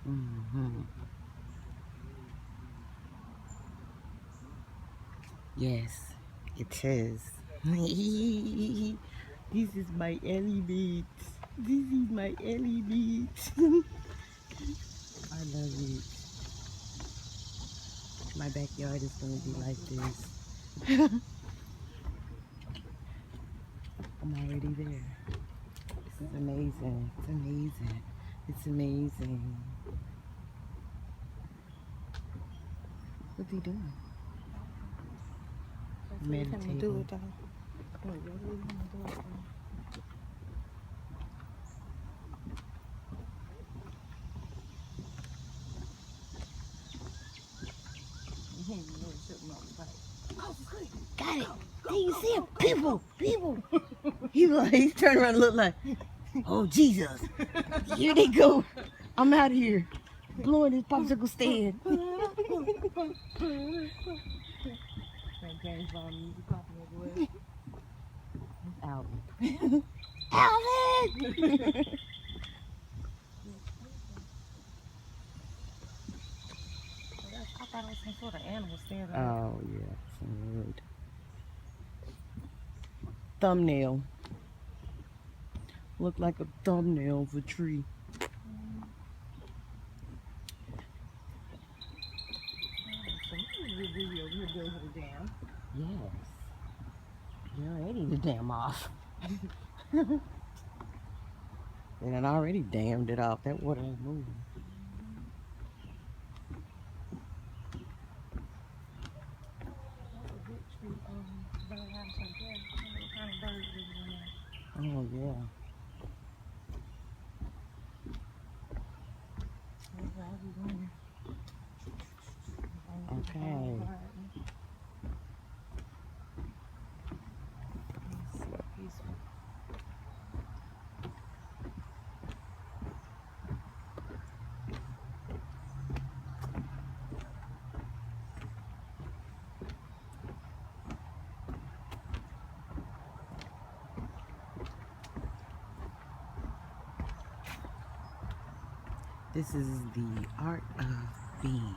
Mm-hmm. Yes, it is. This is my element. This is my element. I love it. My backyard is gonna be like this. I'm already there. This is amazing. It's amazing. It's amazing. What's he doing? Meditating. Do it, got it. There you see him. People. He's turning around and look like, oh Jesus. Here they go. I'm out of here. Blowing his popsicle stand. Alvin. Alvin! I thought it was some sort of animal standing there. Oh, yeah. Some wood. Thumbnail. Looked like a thumbnail of a tree. Yes. Yeah, they need to dam off. And it already dammed it off. That water ain't moving. Oh, yeah. Okay. This is the art of being.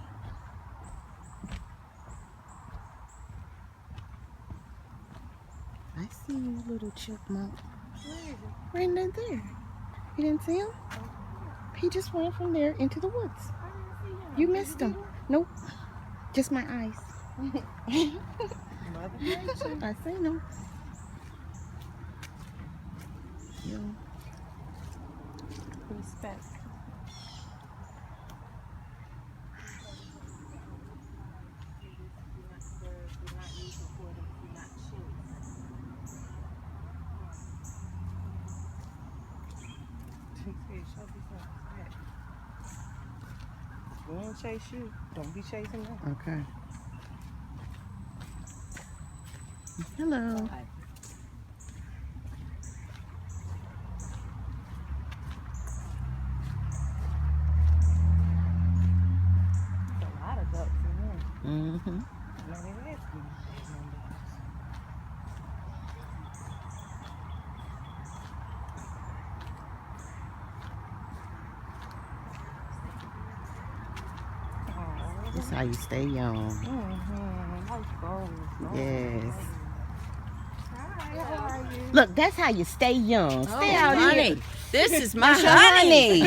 I see you, little chipmunk. Where is it? Right there. You didn't see him? He just went from there into the woods. I didn't see him. You missed him. Nope. Just my eyes. Mother nature. I seen him. Yo. Respect. We don't chase you. Don't be chasing them. Okay. Hello. Bye. There's a lot of ducks in here. Mm-hmm. No, there is no ducks. This is how you stay young. Life goes. Yes. Hi, how are you? Look, that's how you stay young. Stay out honey. here. This is my That's your honey.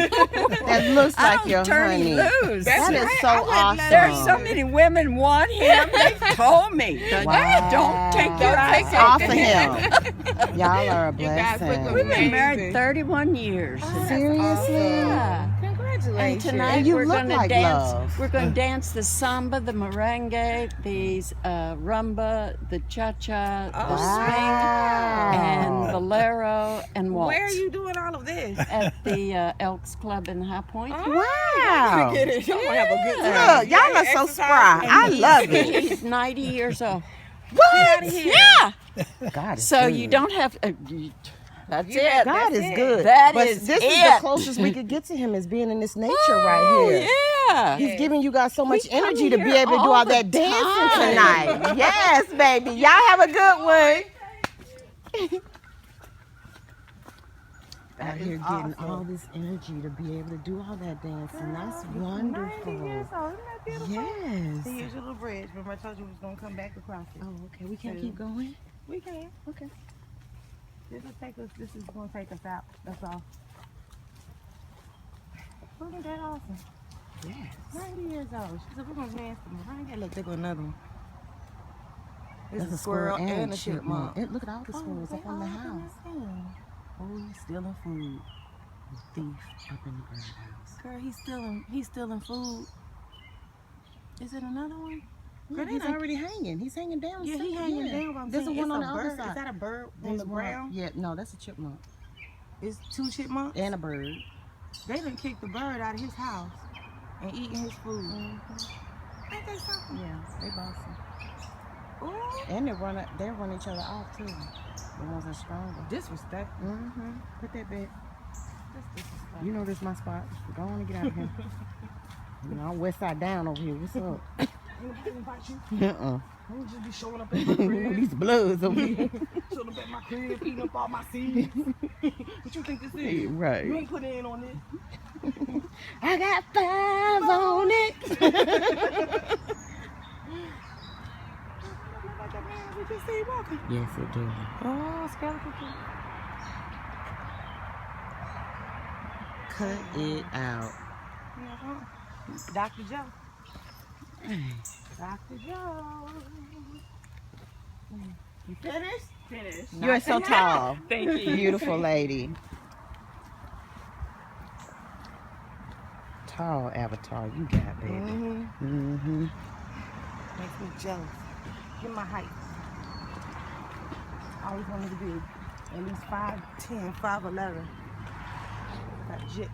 That looks I like don't your turn honey. him loose. That is so awesome. There's so many women want him. They've told me. Wow. Don't take your That's eyes off off of him. Y'all are a guys look blessing. We've been married 31 years. Seriously? Yeah. And Congratulations. tonight And you we're look going to like dance. love. We're going to dance the samba, the merengue, the rumba, the cha-cha, the swing, and bolero, and waltz. Where are you doing all of this? At the Elks Club in High Point. Wow. Get it. Y'all gonna have a good time. Look, y'all are so spry. I love it. He's 90 years old. What? Yeah. God is So good. you don't have. That's it. God is good. That but is this is it. the closest we could get to him is being in this nature right here. Yeah. He's giving you guys so much We come energy to be here able to do all all the that dancing time. tonight. Yes, baby. Y'all have a good one. out is here getting awesome. all this energy to be able to do all that dancing. That's Girl, wonderful. 90 years old. Isn't that beautiful? Yes. See, here's your little bridge. Remember I told you we was going to come back across it. Oh, okay. We can't So- keep going. We can. Okay. This is going to take us out. That's all. Wasn't that awesome? Yes. 90 years old. She said, we're going to dance the merengue. Look, there go another one. There's It's a squirrel and a chipmunk. Look at all the squirrels up on the house. Oh, he's stealing food. The thief up in the birdhouse. Girl, he's stealing food. Is it another one? Yeah, Girl, they he's done- already hanging. He's hanging down. Yeah, too. he hanging Yeah. down. But I'm There's saying one it's on a the other bird. side. Is that a bird on There's the one. ground? Yeah, no, that's a chipmunk It's two chipmunks. and a bird. They done kicked the bird out of his house and eating his food. Ain't they something? Yeah, they bossy. Ooh. And they run each other off too. The ones that's stronger. Disrespectful. Mm-hmm. Put that back. That's disrespectful. You know this my spot. Go on and get out of here. You know, I'm west side down over here. What's up? Anybody invite you? Uh-uh. I don't just be showing up at my crib. These bloods over here. Showing up at my crib, eating up all my seeds. What you think this is? Right. You ain't put in on this. I got 5 on it. Like that man we just see walking. Yes, it do. Oh, skeleton. Cut it out. Dr. Joe. Dr. Joe. You finished? Finished. You're so tall. Thank you. Beautiful lady. Tall avatar you got, baby. Mm-hmm. Mm-hmm. Makes me jealous. Give my height. I always wanted to be at least 5'10", 5'11". Got jet